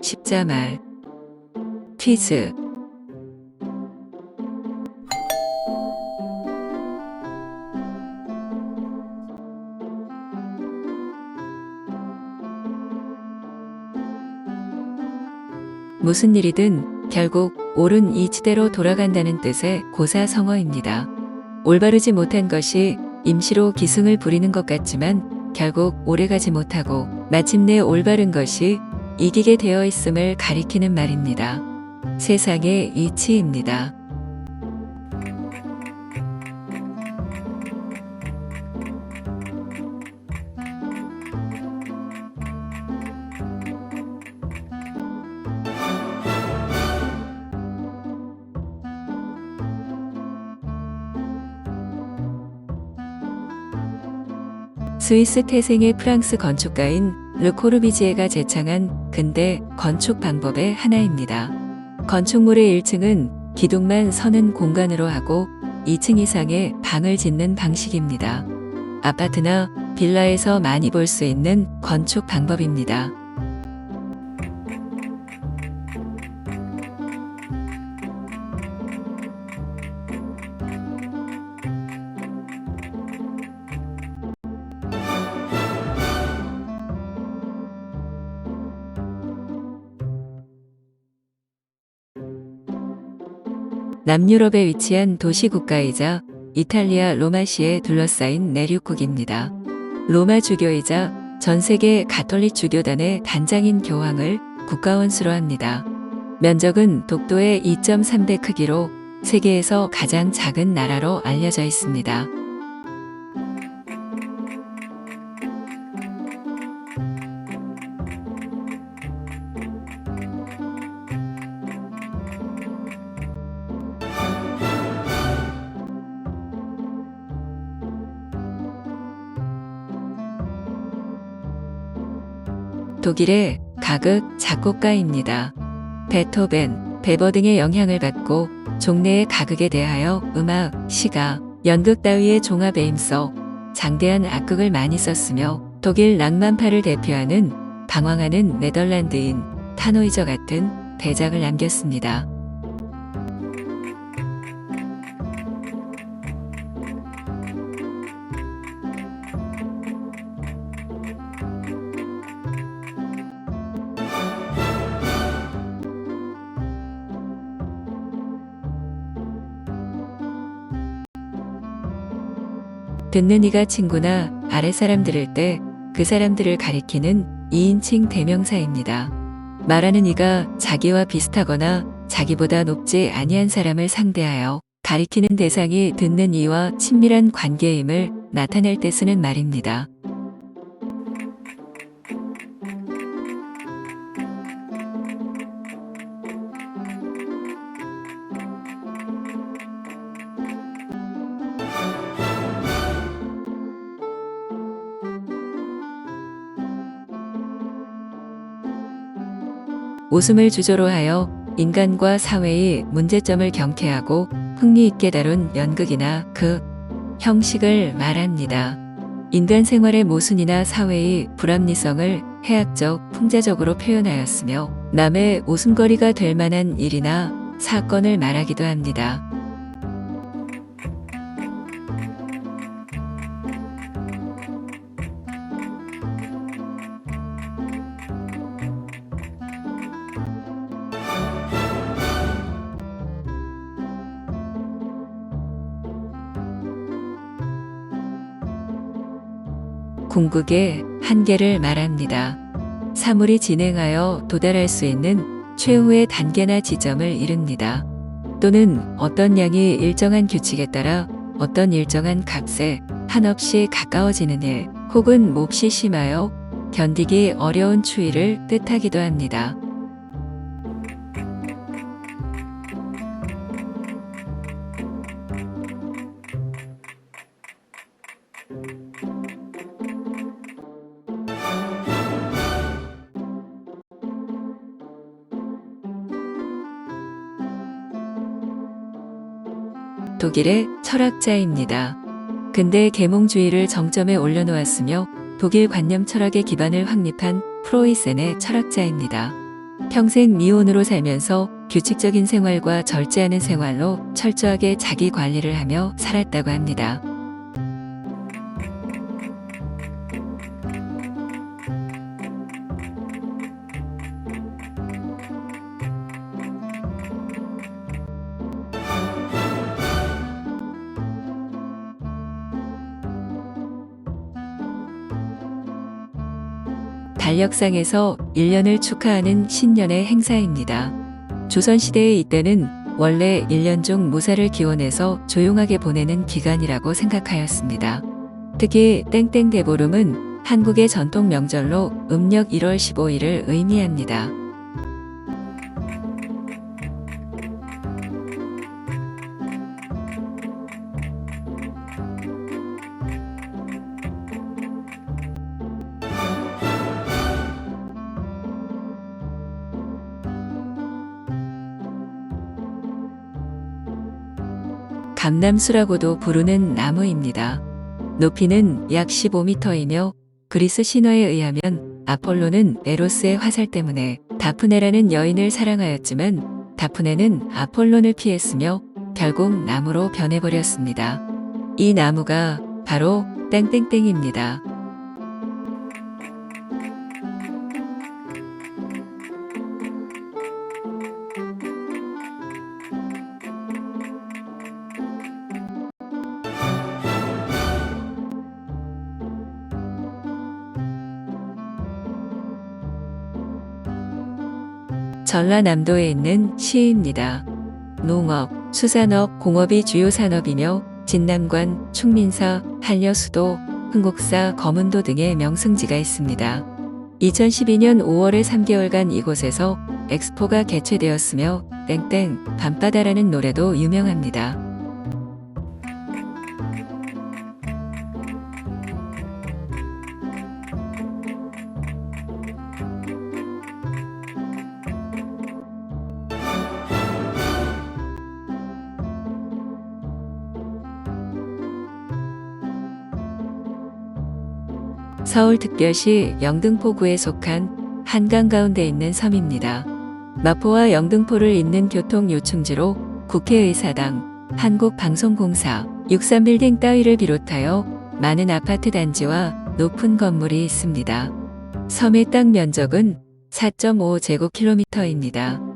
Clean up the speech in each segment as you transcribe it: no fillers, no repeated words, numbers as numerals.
십자말. 퀴즈. 무슨 일이든 결국 옳은 이치대로 돌아간다는 뜻의 고사성어입니다. 올바르지 못한 것이 임시로 기승을 부리는 것 같지만 결국 오래가지 못하고 마침내 올바른 것이 이기게 되어 있음을 가리키는 말입니다. 세상의 이치입니다. 스위스 태생의 프랑스 건축가인 르코르비지에가 제창한 근대 건축 방법의 하나입니다. 건축물의 1층은 기둥만 서는 공간으로 하고 2층 이상의 방을 짓는 방식입니다. 아파트나 빌라에서 많이 볼 수 있는 건축 방법입니다. 남유럽에 위치한 도시 국가이자 이탈리아 로마시에 둘러싸인 내륙국입니다. 로마 주교이자 전 세계 가톨릭 주교단의 단장인 교황을 국가원수로 합니다. 면적은 독도의 2.3배 크기로 세계에서 가장 작은 나라로 알려져 있습니다. 독일의 가극 작곡가입니다. 베토벤, 베버 등의 영향을 받고 종래의 가극에 대하여 음악, 시가, 연극 따위의 종합에 힘써 장대한 악극을 많이 썼으며 독일 낭만파를 대표하는 방황하는 네덜란드인 타노이저 같은 대작을 남겼습니다. 듣는 이가 친구나 아랫사람 들을 때 그 사람들을 가리키는 2인칭 대명사입니다. 말하는 이가 자기와 비슷하거나 자기보다 높지 아니한 사람을 상대하여 가리키는 대상이 듣는 이와 친밀한 관계임을 나타낼 때 쓰는 말입니다. 웃음을 주조로 하여 인간과 사회의 문제점을 경쾌하고 흥미있게 다룬 연극이나 그 형식을 말합니다. 인간 생활의 모순이나 사회의 불합리성을 해학적, 풍자적으로 표현하였으며 남의 웃음거리가 될 만한 일이나 사건을 말하기도 합니다. 궁극의 한계를 말합니다. 사물이 진행하여 도달할 수 있는 최후의 단계나 지점을 이릅니다. 또는 어떤 양이 일정한 규칙에 따라 어떤 일정한 값에 한없이 가까워지는 일, 혹은 몹시 심하여 견디기 어려운 추위를 뜻하기도 합니다. 독일의 철학자입니다. 근대 계몽주의를 정점에 올려놓았으며 독일 관념 철학의 기반을 확립한 프로이센의 철학자입니다. 평생 미혼으로 살면서 규칙적인 생활과 절제하는 생활로 철저하게 자기 관리를 하며 살았다고 합니다. 달력상에서 1년을 축하하는 신년의 행사입니다. 조선시대의 이때는 원래 1년 중 무사를 기원해서 조용하게 보내는 기간이라고 생각하였습니다. 특히 땡땡대보름은 한국의 전통 명절로 음력 1월 15일을 의미합니다. 감남수라고도 부르는 나무입니다. 높이는 약 15m이며 그리스 신화에 의하면 아폴로는 에로스의 화살 때문에 다프네라는 여인을 사랑하였지만 다프네는 아폴론을 피했으며 결국 나무로 변해버렸습니다. 이 나무가 바로 땡땡땡입니다. 전라남도에 있는 시입니다. 농업, 수산업, 공업이 주요 산업이며 진남관, 충민사, 한려수도, 흥곡사, 거문도 등의 명승지가 있습니다. 2012년 5월에 3개월간 이곳에서 엑스포가 개최되었으며 땡땡, 밤바다라는 노래도 유명합니다. 서울특별시 영등포구에 속한 한강 가운데 있는 섬입니다. 마포와 영등포를 잇는 교통 요충지로 국회의사당, 한국방송공사, 63빌딩 따위를 비롯하여 많은 아파트 단지와 높은 건물이 있습니다. 섬의 땅 면적은 4.5제곱킬로미터입니다.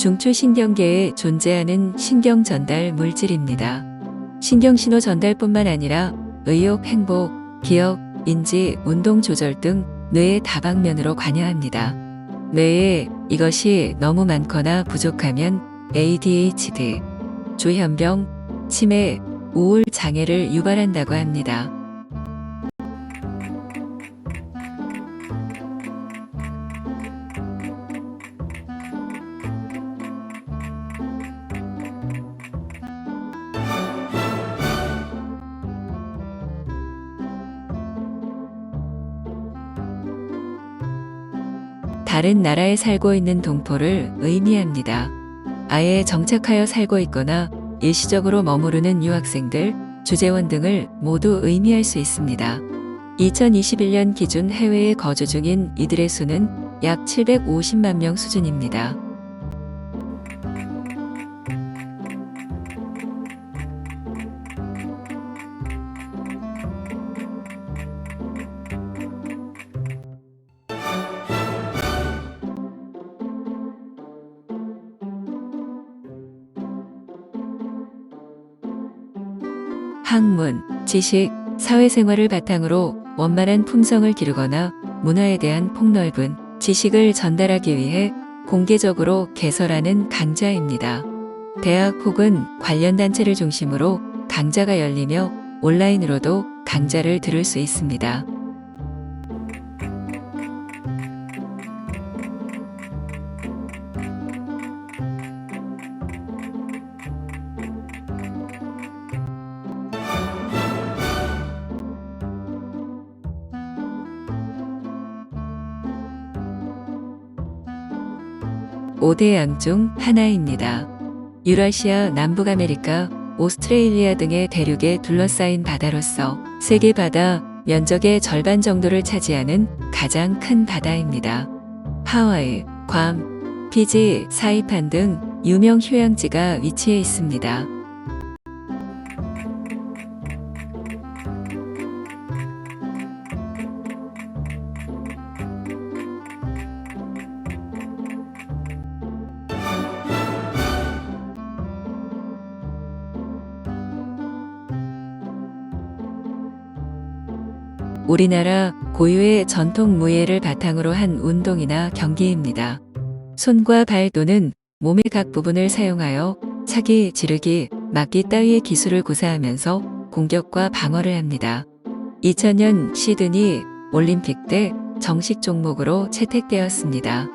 중추신경계에 존재하는 신경전달 물질입니다. 신경신호 전달뿐만 아니라 의욕, 행복, 기억, 인지, 운동 조절 등 뇌의 다방면으로 관여합니다. 뇌에 이것이 너무 많거나 부족하면 ADHD, 조현병, 치매, 우울 장애를 유발한다고 합니다. 다른 나라에 살고 있는 동포를 의미합니다. 아예 정착하여 살고 있거나 일시적으로 머무르는 유학생들, 주재원 등을 모두 의미할 수 있습니다. 2021년 기준 해외에 거주 중인 이들의 수는 약 750만 명 수준입니다. 학문, 지식, 사회생활을 바탕으로 원만한 품성을 기르거나 문화에 대한 폭넓은 지식을 전달하기 위해 공개적으로 개설하는 강좌입니다. 대학 혹은 관련 단체를 중심으로 강좌가 열리며 온라인으로도 강좌를 들을 수 있습니다. 5대양 중 하나입니다. 유라시아, 남북아메리카, 오스트레일리아 등의 대륙에 둘러싸인 바다로서 세계 바다 면적의 절반 정도를 차지하는 가장 큰 바다입니다. 하와이, 괌, 피지, 사이판 등 유명 휴양지가 위치해 있습니다. 우리나라 고유의 전통 무예를 바탕으로 한 운동이나 경기입니다. 손과 발 또는 몸의 각 부분을 사용하여 차기, 지르기, 막기 따위의 기술을 구사하면서 공격과 방어를 합니다. 2000년 시드니 올림픽 때 정식 종목으로 채택되었습니다.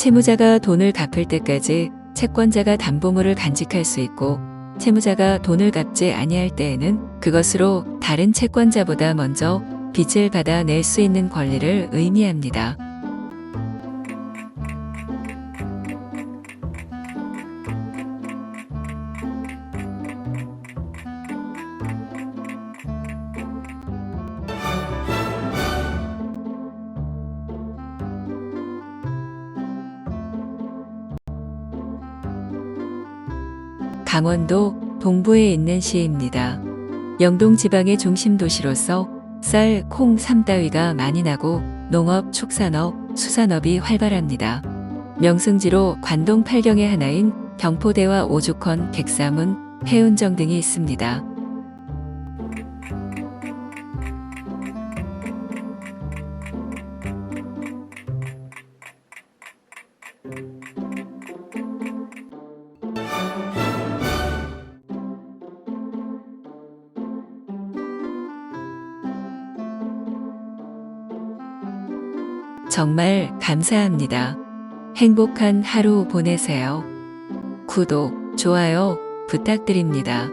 채무자가 돈을 갚을 때까지 채권자가 담보물을 간직할 수 있고, 채무자가 돈을 갚지 아니할 때에는 그것으로 다른 채권자보다 먼저 빚을 받아낼 수 있는 권리를 의미합니다. 강원도 동부에 있는 시입니다. 영동 지방의 중심 도시로서 쌀, 콩, 삼 따위가 많이 나고 농업, 축산업, 수산업이 활발합니다. 명승지로 관동 8경의 하나인 경포대와 오죽헌, 객사문, 해운정 등이 있습니다. 정말 감사합니다. 행복한 하루 보내세요. 구독, 좋아요 부탁드립니다.